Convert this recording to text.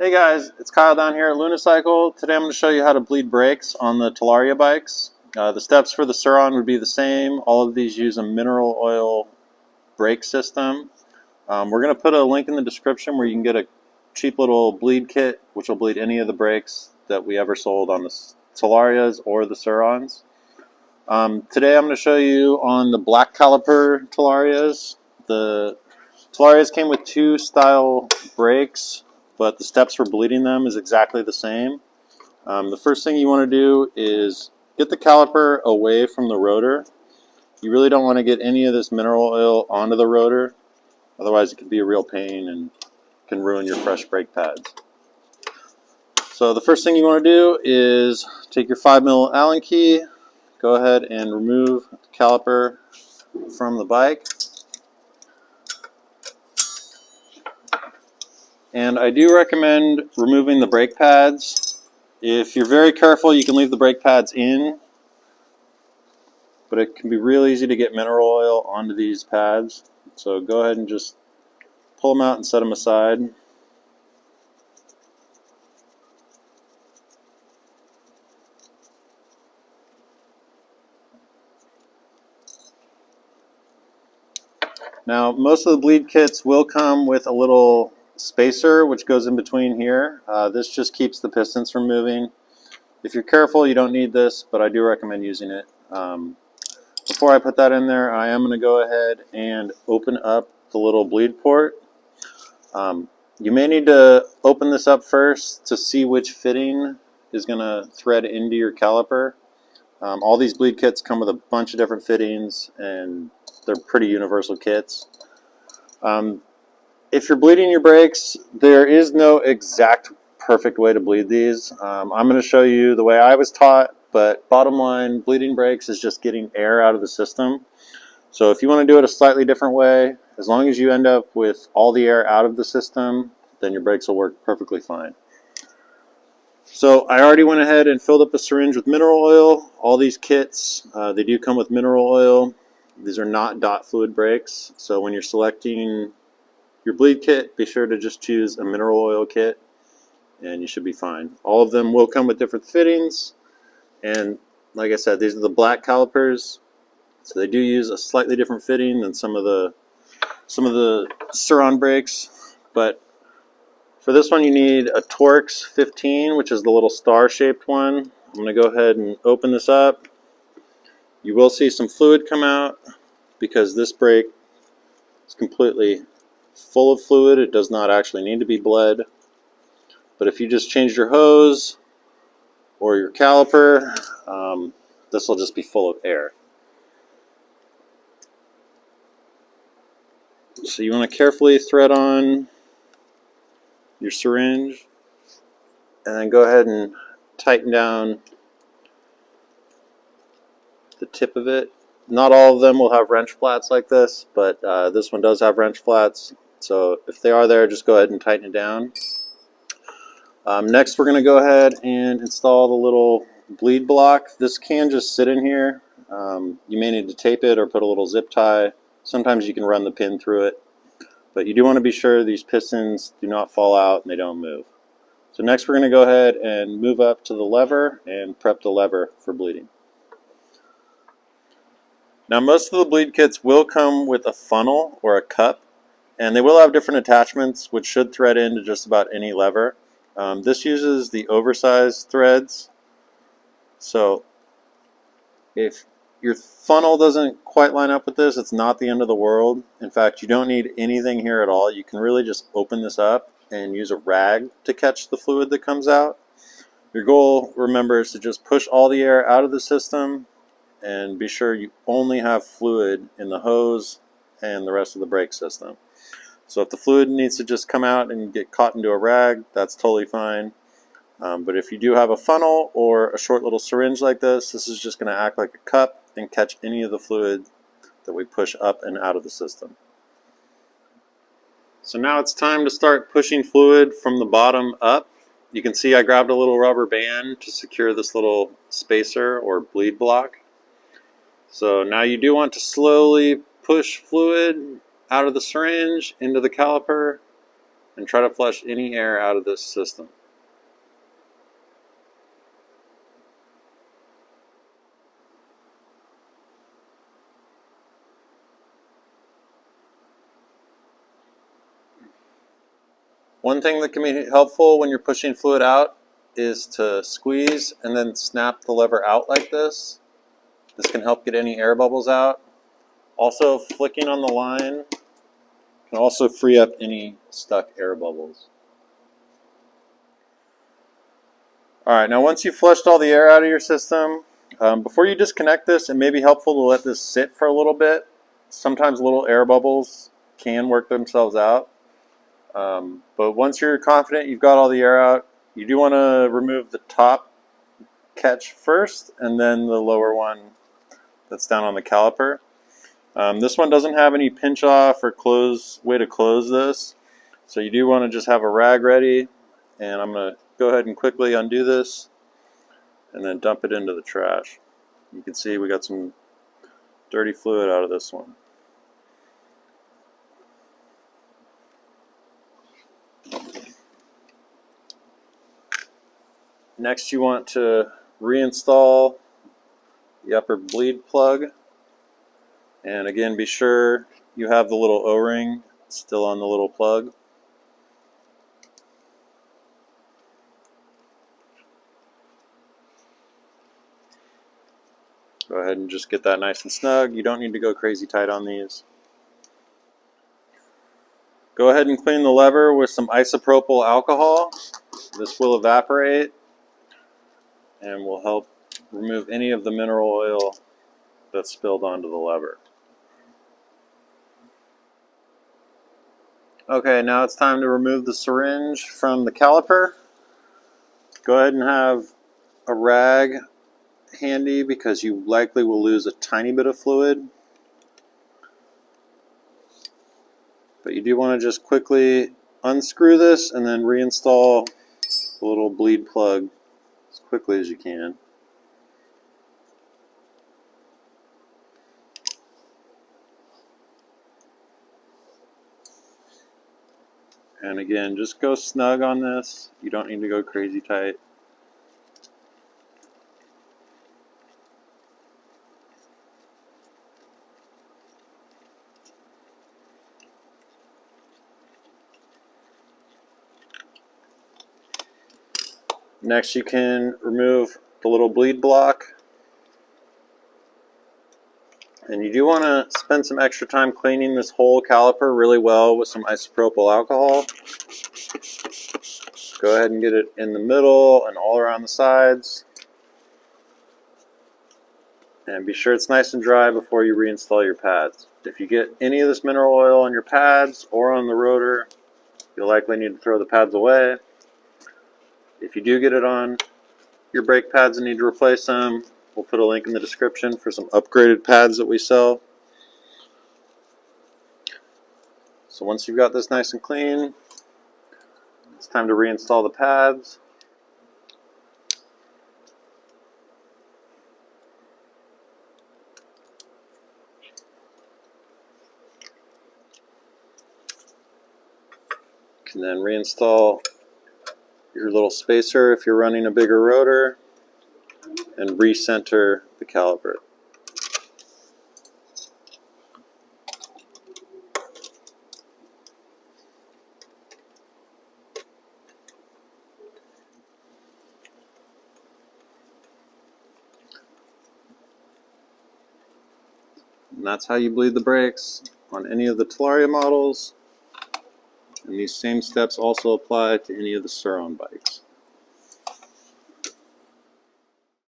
Hey guys, it's Kyle down here at Lunicycle. Today I'm going to show you how to bleed brakes on the Talaria bikes. The steps for the Surron would be the same. All of these use a mineral oil brake system. We're going to put a link in the description where you can get a cheap little bleed kit which will bleed any of the brakes that we ever sold on the Talarias or the Surrons. Today I'm going to show you on the black caliper Talarias. The Talarias came with two style brakes, but the steps for bleeding them is exactly the same. The first thing you want to do is get the caliper away from the rotor. You really don't want to get any of this mineral oil onto the rotor, otherwise it could be a real pain and can ruin your fresh brake pads. So the first thing you want to do is take your 5mm Allen key, go ahead and remove the caliper from the bike. And I do recommend removing the brake pads. If you're very careful, you can leave the brake pads in, but it can be real easy to get mineral oil onto these pads. So go ahead and just pull them out and set them aside. Now, most of the bleed kits will come with a little spacer which goes in between here. This just keeps the pistons from moving. If you're careful, you don't need this, but I do recommend using it. Before I put that in there, I am going to go ahead and open up the little bleed port. You may need to open this up first to see which fitting is going to thread into your caliper. All these bleed kits come with a bunch of different fittings, and they're pretty universal kits. If you're bleeding your brakes, there is no exact perfect way to bleed these. I'm going to show you the way I was taught, but bottom line, bleeding brakes is just getting air out of the system. So if you want to do it a slightly different way, as long as you end up with all the air out of the system, then your brakes will work perfectly fine. So I already went ahead and filled up a syringe with mineral oil. All these kits, they do come with mineral oil. These are not dot fluid brakes, so when you're selecting your bleed kit, be sure to just choose a mineral oil kit and you should be fine. All of them will come with different fittings, and like I said, these are the black calipers, so they do use a slightly different fitting than some of the Surron brakes. But for this one you need a Torx 15, which is the little star shaped one. I'm going to go ahead and open this up. You will see some fluid come out because this brake is completely full of fluid. It does not actually need to be bled. But if you just change your hose or your caliper, this will just be full of air. So you want to carefully thread on your syringe and then go ahead and tighten down the tip of it. Not all of them will have wrench flats like this, but this one does have wrench flats. So if they are there, just go ahead and tighten it down. Next, we're going to go ahead and install the little bleed block. This can just sit in here. You may need to tape it or put a little zip tie. Sometimes you can run the pin through it. But you do want to be sure these pistons do not fall out and they don't move. So next we're going to go ahead and move up to the lever and prep the lever for bleeding. Now most of the bleed kits will come with a funnel or a cup, and they will have different attachments which should thread into just about any lever. This uses the oversized threads, so if your funnel doesn't quite line up with this, it's not the end of the world. In fact, you don't need anything here at all. You can really just open this up and use a rag to catch the fluid that comes out. Your goal, remember, is to just push all the air out of the system and be sure you only have fluid in the hose and the rest of the brake system. So if the fluid needs to just come out and get caught into a rag, that's totally fine. But if you do have a funnel or a short little syringe like this is just going to act like a cup and catch any of the fluid that we push up and out of the system. So now it's time to start pushing fluid from the bottom up. You can see I grabbed a little rubber band to secure this little spacer or bleed block. So now you do want to slowly push fluid out of the syringe into the caliper and try to flush any air out of this system. One thing that can be helpful when you're pushing fluid out is to squeeze and then snap the lever out like this. This can help get any air bubbles out. Also, flicking on the line can also free up any stuck air bubbles. Alright, now once you've flushed all the air out of your system, before you disconnect this, it may be helpful to let this sit for a little bit. Sometimes little air bubbles can work themselves out. But once you're confident you've got all the air out, you do want to remove the top catch first and then the lower one that's down on the caliper. This one doesn't have any pinch off or way to close this, so you do want to just have a rag ready, and I'm going to go ahead and quickly undo this and then dump it into the trash. You can see we got some dirty fluid out of this one. Next, you want to reinstall the upper bleed plug, and again, be sure you have the little O-ring still on the little plug. Go ahead and just get that nice and snug. You don't need to go crazy tight on these. Go ahead and clean the lever with some isopropyl alcohol. This will evaporate and will help remove any of the mineral oil that's spilled onto the lever. Okay, now it's time to remove the syringe from the caliper. Go ahead and have a rag handy because you likely will lose a tiny bit of fluid. But you do want to just quickly unscrew this and then reinstall the little bleed plug as quickly as you can. And again, just go snug on this. You don't need to go crazy tight. Next, you can remove the little bleed block. And you do want to spend some extra time cleaning this whole caliper really well with some isopropyl alcohol. Go ahead and get it in the middle and all around the sides. And be sure it's nice and dry before you reinstall your pads. If you get any of this mineral oil on your pads or on the rotor, you'll likely need to throw the pads away. If you do get it on your brake pads and need to replace them, we'll put a link in the description for some upgraded pads that we sell. So once you've got this nice and clean, it's time to reinstall the pads. You can then reinstall your little spacer if you're running a bigger rotor and recenter the caliper. And that's how you bleed the brakes on any of the Talaria models. And these same steps also apply to any of the Surron bikes.